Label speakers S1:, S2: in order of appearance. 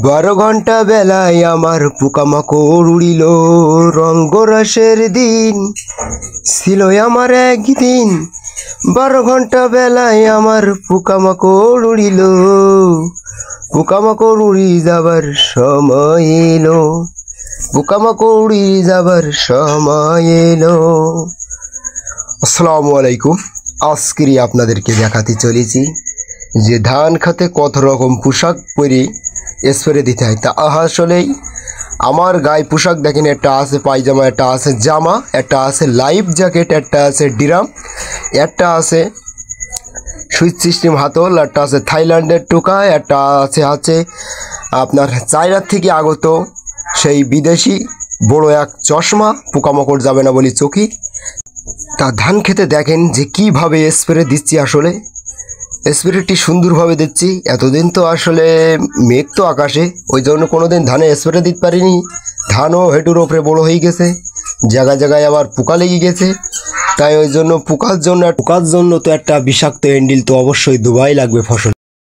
S1: 12 ঘন্টা বেলায় আমার পোকামাকড় উড়িল, রঙ্গরসের দিন ছিল আমার একদিন। 12 ঘন্টা বেলায় আমার পোকামাকড় উড়িল, পোকামাকড় উড়ি যাবার সময় এলো, পোকামাকড় উড়ি যাবার সময় এলো। আসসালামু আলাইকুম। আজকেরই আপনাদেরকে দেখাতে চলেছি যে ধান খেতে কত রকম পোশাক পরে স্প্রে দিতে হয়। তা আসলেই আমার গায়ে পোশাক দেখেন, একটা আছে পায়জামা, একটা আছে জামা, একটা আছে লাইফ জ্যাকেট, একটা আছে ডিরাম, একটা আছে সুইচ সিস্টেম হাতল, একটা আছে থাইল্যান্ডের টোকা, একটা আছে আপনার চায়নার থেকে আগত সেই বিদেশি বড় এক চশমা, পোকামাকড় যাবে না বলি চোখে। তা ধান খেতে দেখেন যে কীভাবে স্প্রে দিচ্ছি। আসলে স্প্রেটি সুন্দরভাবে দিচ্ছি। এতদিন তো আসলে মেঘ তো আকাশে, ওই জন্য কোনো দিন ধানে স্প্রে দিতে পারিনি। ধানও হেঁটুর ওপরে বড়ো হয়ে গেছে, জায়গায় জায়গায় আবার পোকা লেগে গেছে। তাই ওই জন্য পোকার জন্য তো একটা বিষাক্ত এন্ডিল তো অবশ্যই দুবাই লাগবে ফসল।